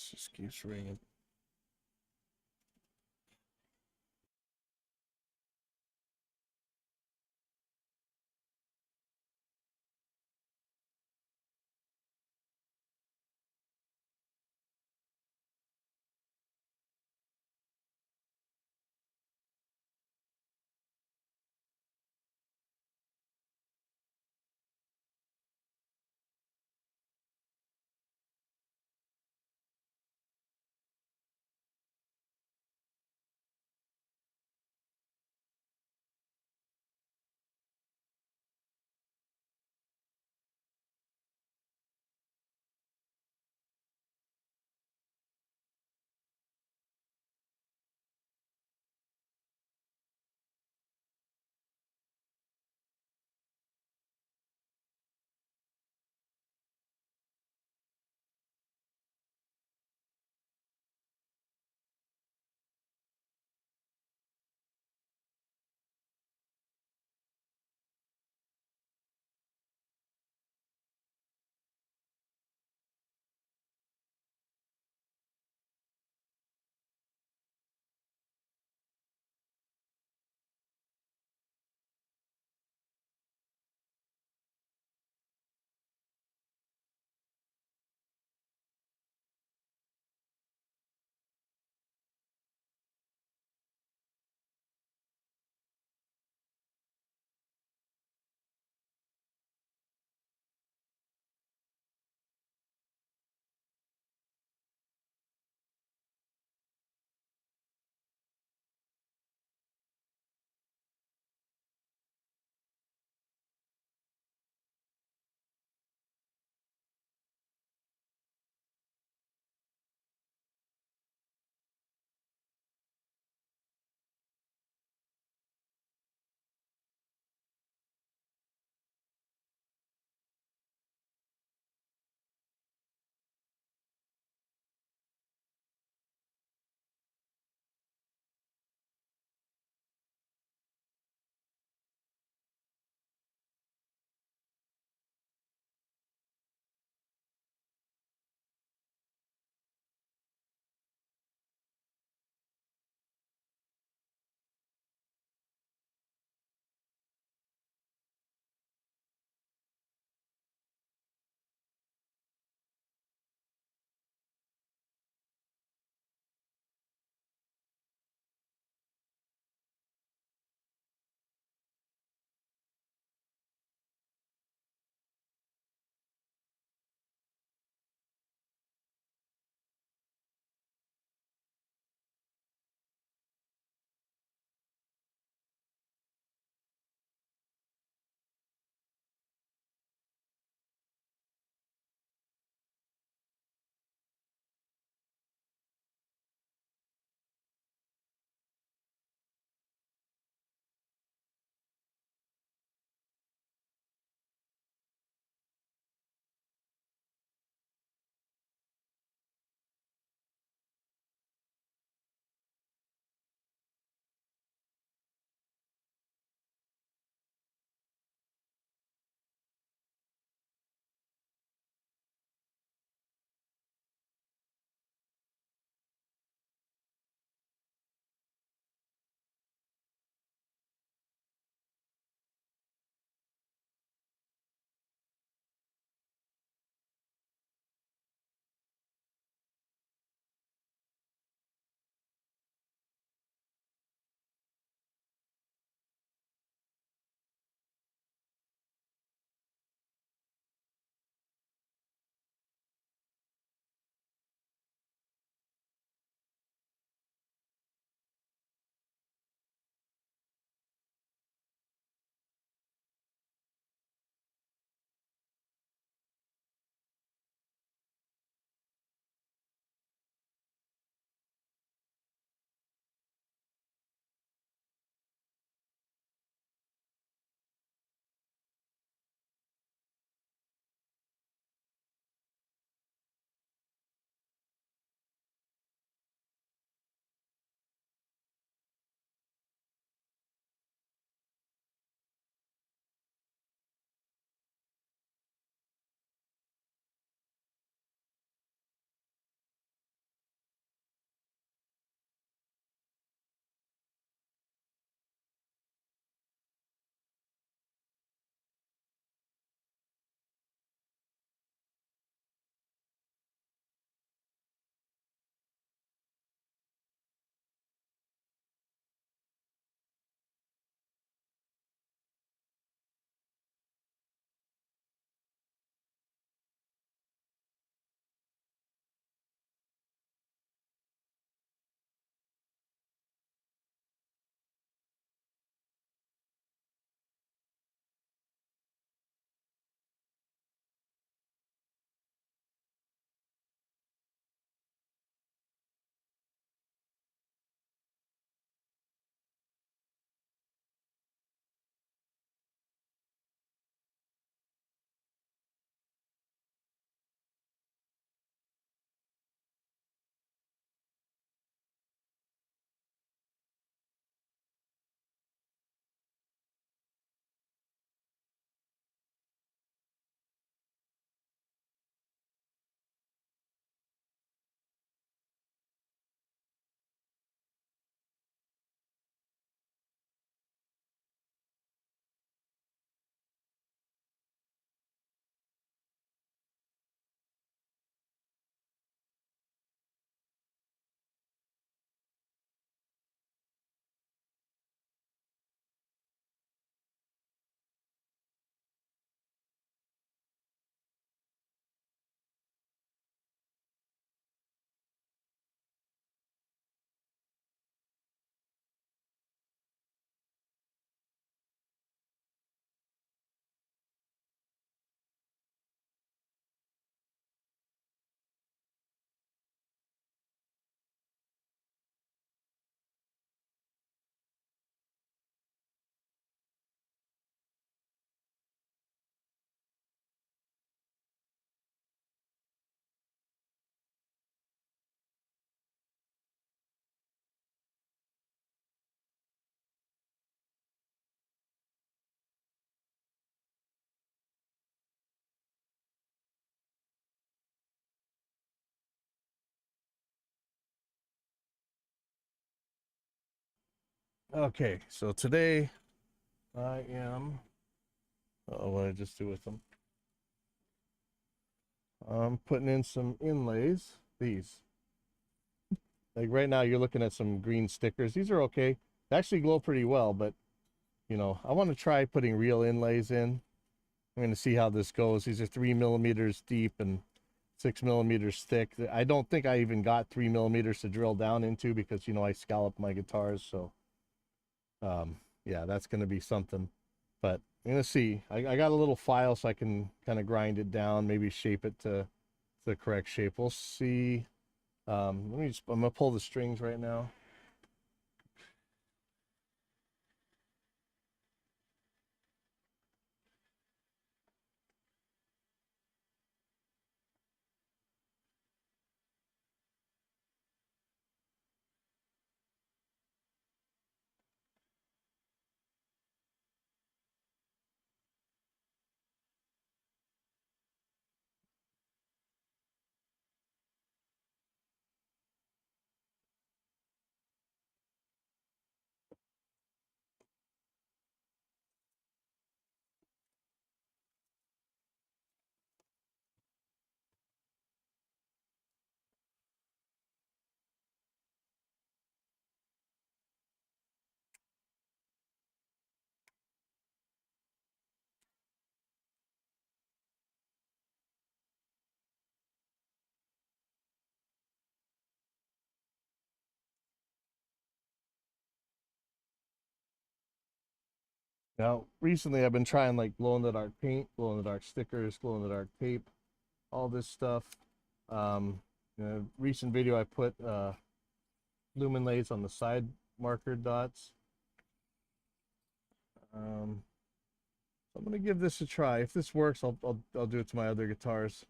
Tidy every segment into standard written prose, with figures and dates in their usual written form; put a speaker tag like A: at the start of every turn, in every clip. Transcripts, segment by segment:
A: Just keeps ringing. Okay, so today I am. What did I just do with them? I'm putting in some inlays. These, like right now, you're looking at some green stickers. These are okay. They actually glow pretty well, but I want to try putting real inlays in. I'm going to see how this goes. These are 3 millimeters deep and 6 millimeters thick. I don't think I even got 3 millimeters to drill down into because I scallop my guitars. So yeah, that's going to be something. But I'm gonna see. I got a little file so I can kind of grind it down, maybe shape it to the correct shape. We'll see. I'm gonna pull the strings right now. Now, recently I've been trying like glow in the dark paint, glow in the dark stickers, glow in the dark tape, all this stuff. In a recent video I put lumen lays on the side marker dots. So I'm gonna give this a try. If this works, I'll do it to my other guitars.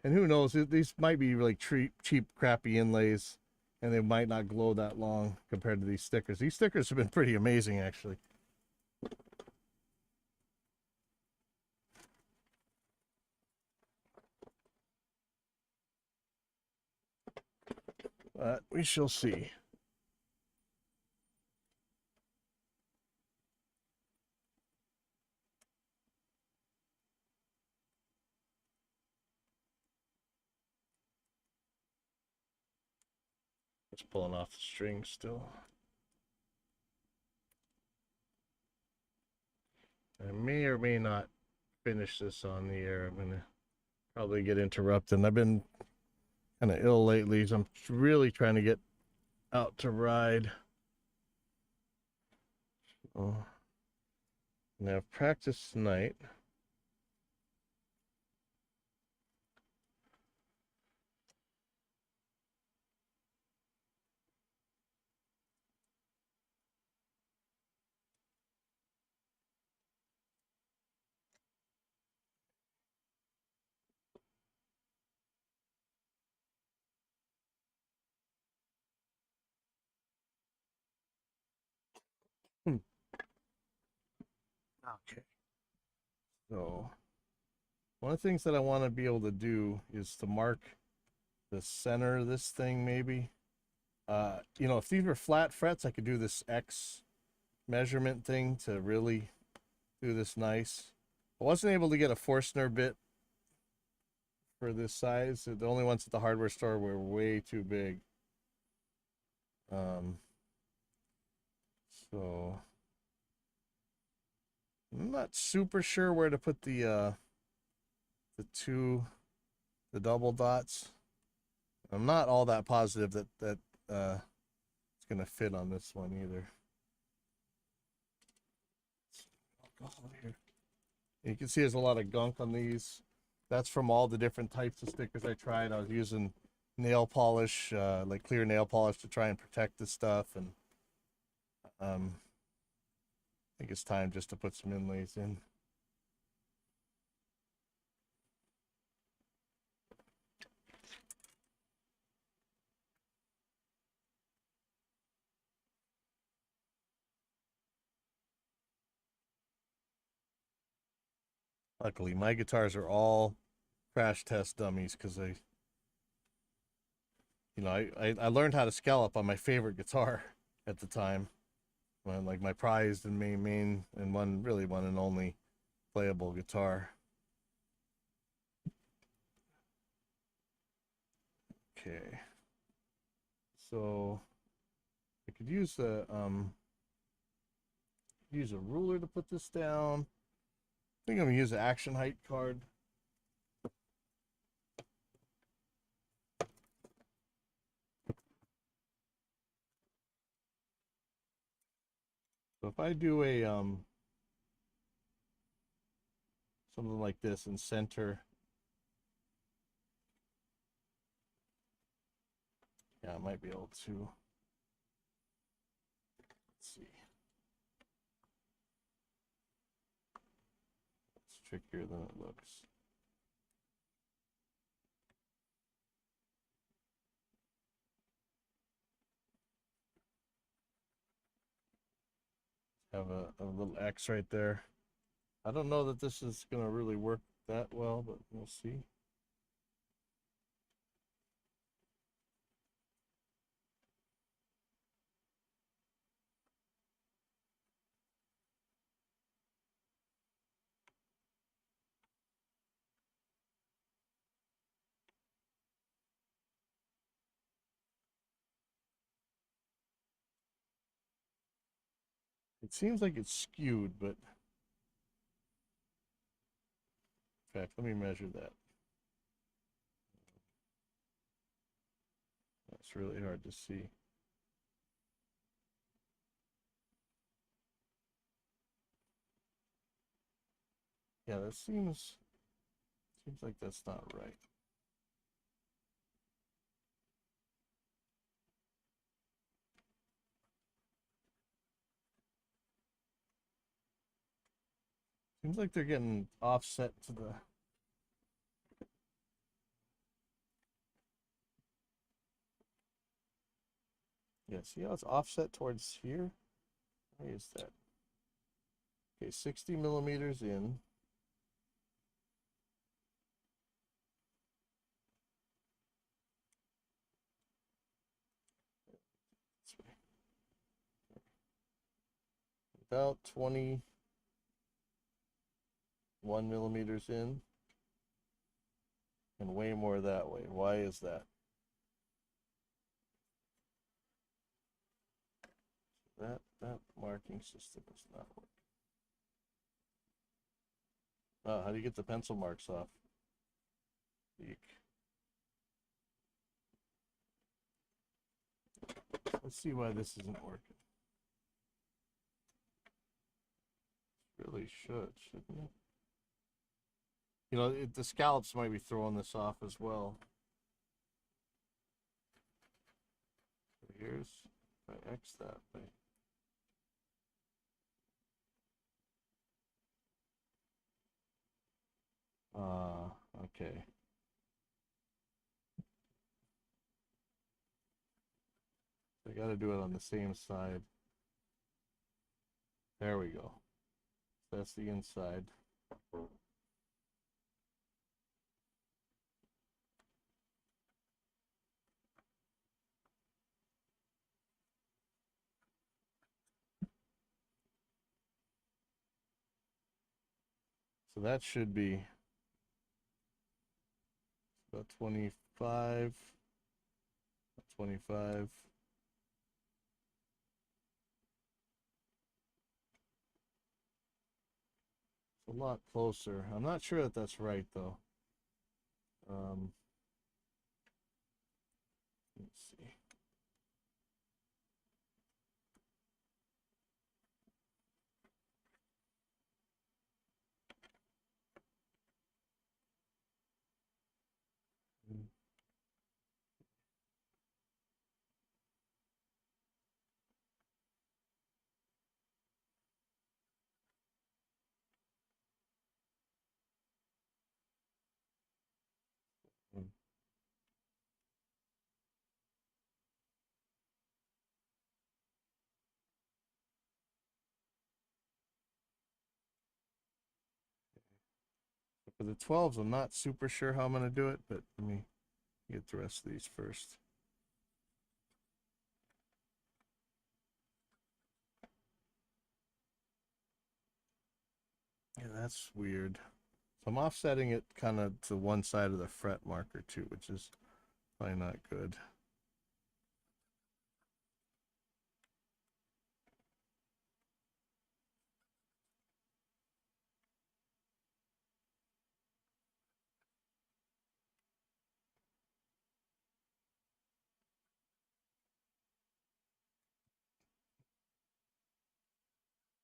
A: And who knows? These might be like cheap, crappy inlays, and they might not glow that long compared to these stickers. These stickers have been pretty amazing, actually. But we shall see. Just pulling off the strings still. I may or may not finish this on the air. I'm gonna probably get interrupted. I've been kind of ill lately, so I'm really trying to get out to ride. Oh, now practice tonight. Hmm. Okay. So one of the things that I want to be able to do is to mark the center of this thing, maybe. If these were flat frets, I could do this X measurement thing to really do this nice. I wasn't able to get a Forstner bit for this size. The only ones at the hardware store were way too big. Um, so I'm not super sure where to put the the double dots. I'm not all that positive that it's gonna fit on this one either. Here. You can see there's a lot of gunk on these. That's from all the different types of stickers I tried. I was using nail polish, like clear nail polish, to try and protect this stuff, and um, I think it's time just to put some inlays in. Luckily, my guitars are all crash test dummies because I learned how to scallop on my favorite guitar. at the time, when like my prized and main and one and only playable guitar. Okay, so I could use a ruler to put this down. I think I'm gonna use the action height card. So if I do a something like this and center, yeah, I might be able to. Let's see. It's trickier than it looks. Have a little X right there. I don't know that this is gonna really work that well, but we'll see. It seems like it's skewed, but in fact, let me measure that. That's really hard to see. Yeah, that seems like that's not right. Seems like they're getting offset to the. Yeah, see how it's offset towards here? Where is that? Okay, 60 millimeters in. This way. About 21 millimeters in. And way more that way. Why is that? That marking system is not working. Oh, how do you get the pencil marks off? Eek. Let's see why this isn't working. Really shouldn't it? You know, the scallops might be throwing this off as well. Here's, if I X that way. Okay. I got to do it on the same side. There we go. That's the inside. So that should be about 25. 25. It's a lot closer. I'm not sure that that's right though. Let's see. For the 12s, I'm not super sure how I'm going to do it, but let me get the rest of these first. Yeah, that's weird. So I'm offsetting it kind of to one side of the fret marker too, which is probably not good.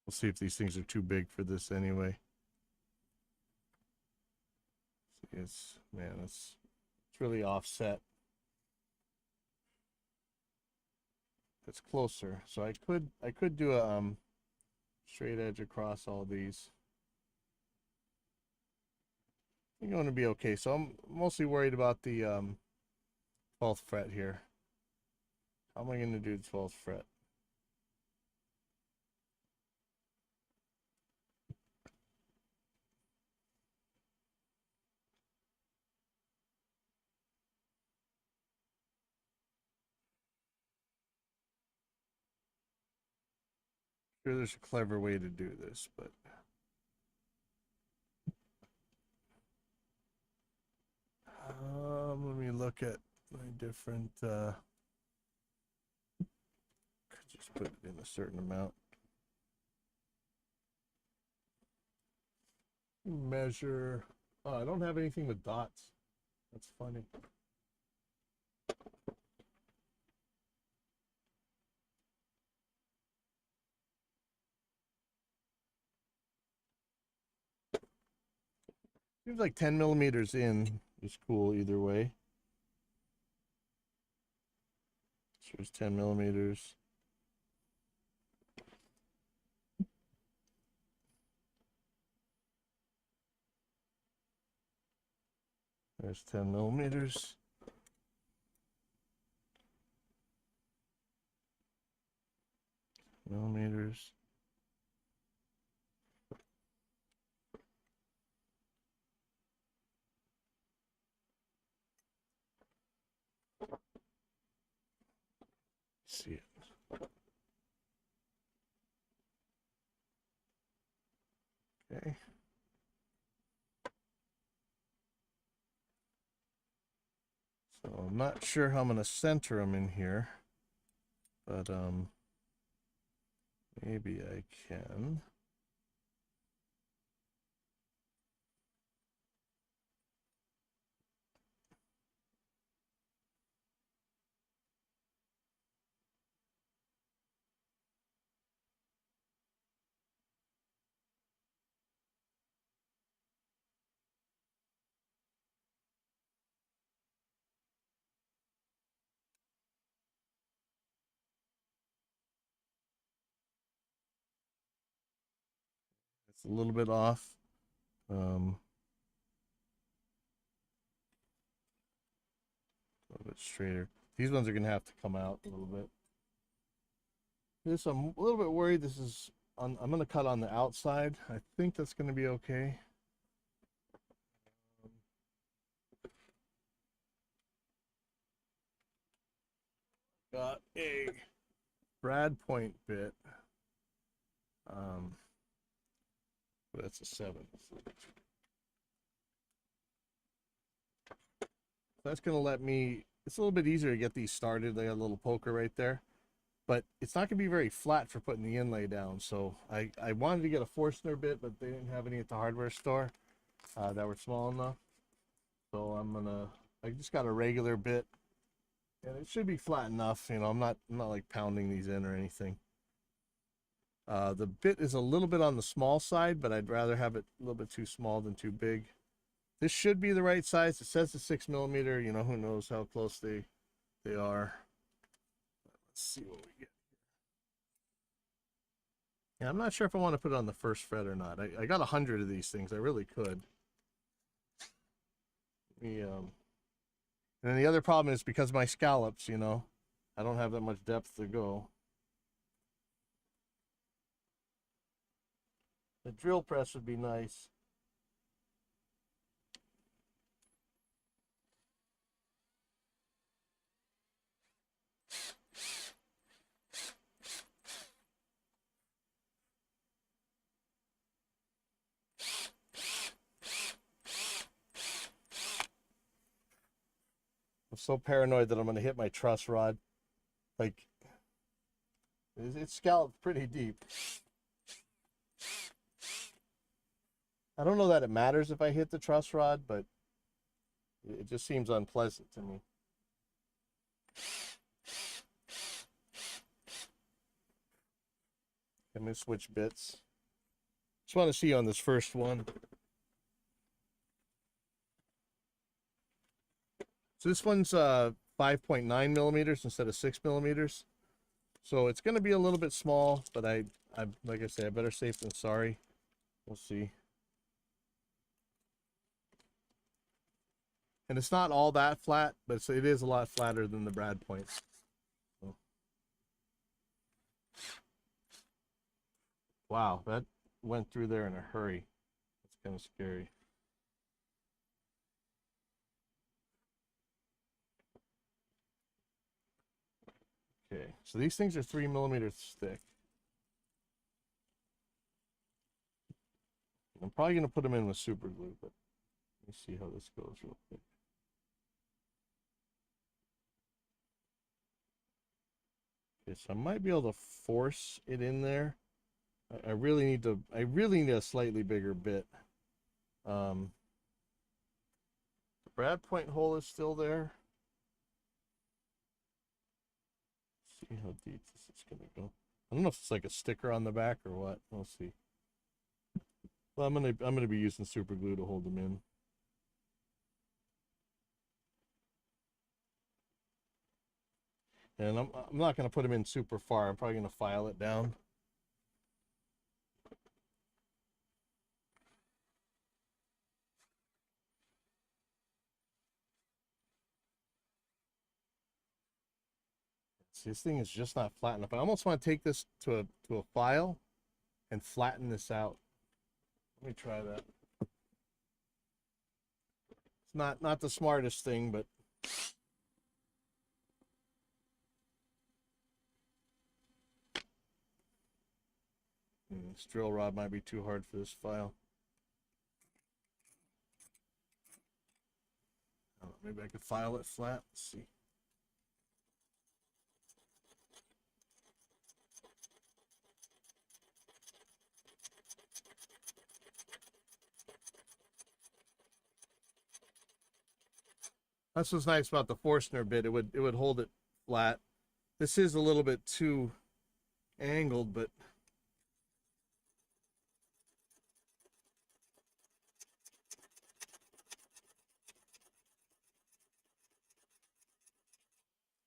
A: We'll see if these things are too big for this anyway. See, it's, man, it's really offset. It's closer, so I could do a straight edge across all these. I think I'm gonna be okay. So I'm mostly worried about the 12th fret here. How am I gonna do the 12th fret? Sure, there's a clever way to do this, but let me look at my different. Could just put it in a certain amount. Measure. Oh, I don't have anything with dots. That's funny. Seems like 10 millimeters in is cool either way. So there's 10 millimeters. There's 10 millimeters. Millimeters. See it. Okay. So I'm not sure how I'm gonna center them in here, but maybe I can. It's a little bit off. A little bit straighter. These ones are gonna have to come out a little bit. This I'm a little bit worried. This is on. I'm gonna cut on the outside. I think that's gonna be okay. Got a Brad Point bit. That's a 7. That's gonna let me. It's a little bit easier to get these started. They got a little poker right there, but it's not gonna be very flat for putting the inlay down. So I wanted to get a Forstner bit, but they didn't have any at the hardware store that were small enough. So I just got a regular bit, and it should be flat enough. You know, I'm not like pounding these in or anything. The bit is a little bit on the small side, but I'd rather have it a little bit too small than too big. This should be the right size. It says the 6 millimeter. You know, who knows how close they are. Let's see what we get. Yeah, I'm not sure if I want to put it on the first fret or not. I got 100 of these things. I really could. And then the other problem is because of my scallops, you know, I don't have that much depth to go. The drill press would be nice. so paranoid that I'm going to hit my truss rod. Like, it's scalloped pretty deep. I don't know that it matters if I hit the truss rod, but it just seems unpleasant to me. I'm going to switch bits. Just want to see on this first one. So this one's 5.9 millimeters instead of 6 millimeters. So it's going to be a little bit small, but I like I say, I better safe than sorry. We'll see. And it's not all that flat, but it is a lot flatter than the brad point. So. Wow, that went through there in a hurry. That's kind of scary. Okay, so these things are 3 millimeters thick. I'm probably going to put them in with super glue, but let me see how this goes real quick. Okay, so I might be able to force it in there. I really need a slightly bigger bit. The brad point hole is still there. Let's see how deep this is going to go. I don't know if it's like a sticker on the back or what. We'll see. Well, I'm gonna be using super glue to hold them in. And I'm not gonna put them in super far. I'm probably gonna file it down. See, this thing is just not flat enough. I almost want to take this to a file and flatten this out. Let me try that. It's not the smartest thing, but this drill rod might be too hard for this file. Maybe I could file it flat. Let's see. That's what's nice about the Forstner bit. It would hold it flat. This is a little bit too angled, but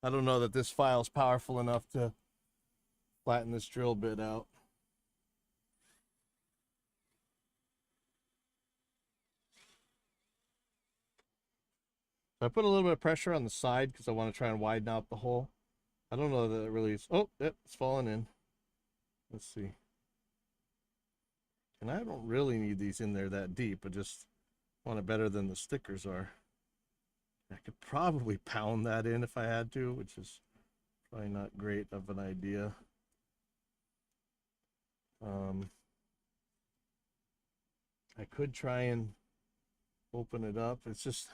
A: I don't know that this file is powerful enough to flatten this drill bit out. So I put a little bit of pressure on the side because I want to try and widen out the hole. I don't know that it really is. Oh, yep, it's falling in. Let's see. And I don't really need these in there that deep. I just want it better than the stickers are. I could probably pound that in if I had to, which is probably not great of an idea. I could try and open it up. It's just,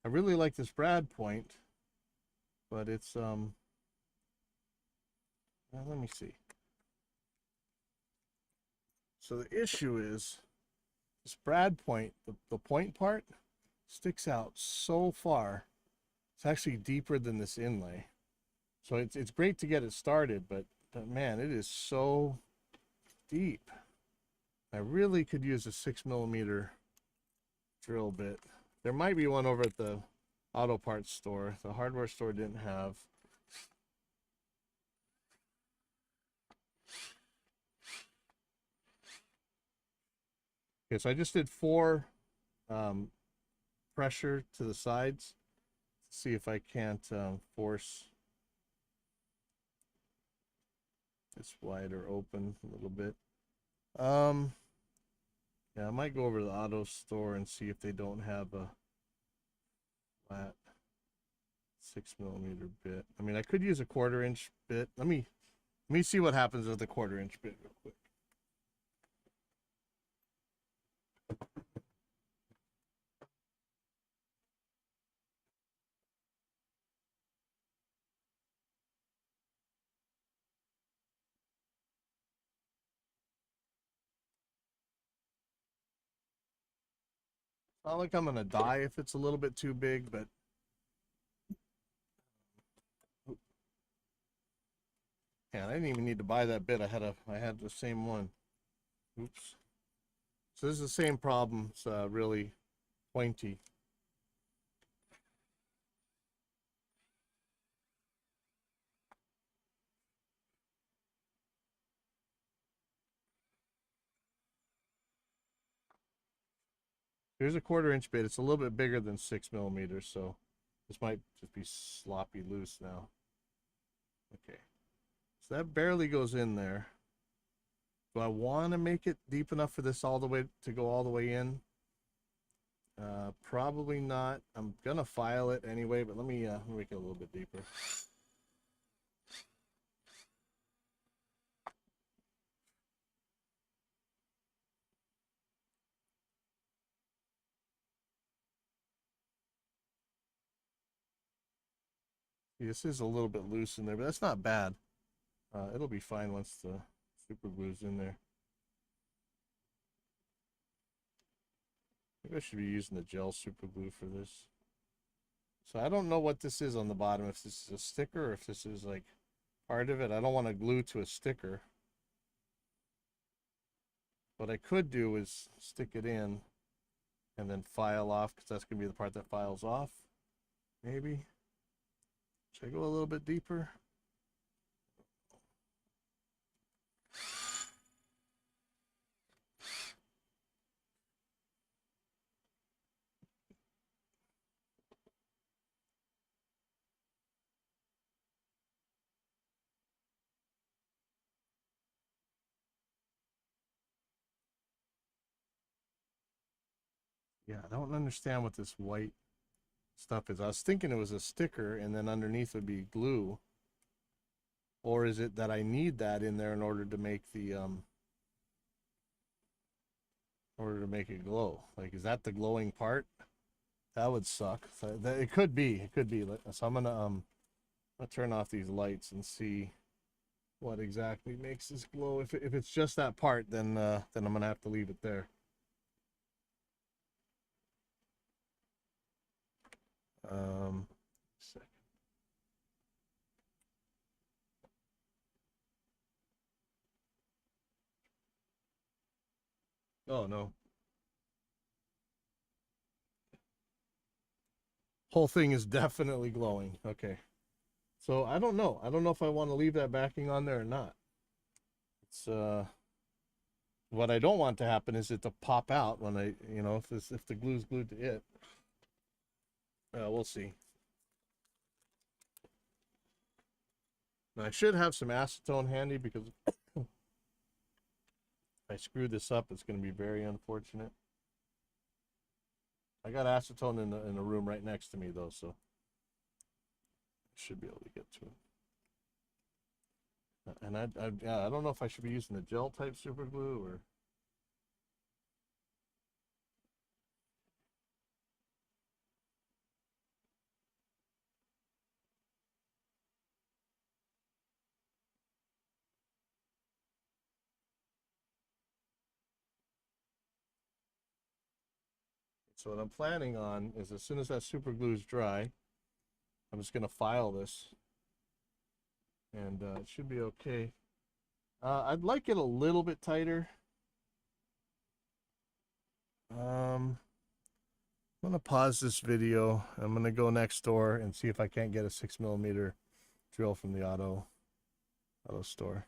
A: I really like this brad point, but it's, well, let me see. So the issue is this brad point, the point part sticks out so far. It's actually deeper than this inlay. So it's great to get it started, but man, it is so deep. I really could use a 6 millimeter drill bit. There might be one over at the auto parts store. The hardware store didn't have. Okay, so I just did 4 pressure to the sides. Let's see if I can't force this wider open a little bit. Yeah, I might go over to the auto store and see if they don't have a flat 6 millimeter bit. I mean, I could use a 1/4 inch bit. Let me see what happens with the 1/4 inch bit real quick. Not like I'm gonna die if it's a little bit too big, but yeah, I didn't even need to buy that bit. I had the same one. Oops. So this is the same problem. It's really pointy. Here's a 1/4 inch bit. It's a little bit bigger than 6 millimeters, so this might just be sloppy loose now. Okay, so that barely goes in there. Do I want to make it deep enough for this all the way to go all the way in? Probably not. I'm gonna file it anyway, but let me make it a little bit deeper. See, this is a little bit loose in there, but that's not bad. It'll be fine once the super glue's in there. Maybe I should be using the gel super glue for this. So I don't know what this is on the bottom, if this is a sticker or if this is like part of it. I don't want to glue to a sticker. What I could do is stick it in and then file off, because that's going to be the part that files off. Maybe. Should I go a little bit deeper? Yeah, I don't understand what this white stuff is. I was thinking it was a sticker and then underneath would be glue. Or is it that I need that in there in order to make the it glow? Like, is that the glowing part? That would suck. So it could be. It could be. So I'm gonna turn off these lights and see what exactly makes this glow. If it's just that part, then I'm gonna have to leave it there. Second. Oh no. Whole thing is definitely glowing. Okay. So I don't know. I don't know if I want to leave that backing on there or not. It's what I don't want to happen is it to pop out when I, if the glue's glued to it. We'll see. Now, I should have some acetone handy, because if I screw this up, it's going to be very unfortunate. I got acetone in the room right next to me though, so I should be able to get to it. And I don't know if I should be using the gel type super glue or. So what I'm planning on is, as soon as that super glue is dry, I'm just going to file this, and it should be okay. I'd like it a little bit tighter. I'm going to pause this video. I'm going to go next door and see if I can't get a 6 millimeter drill from the auto store.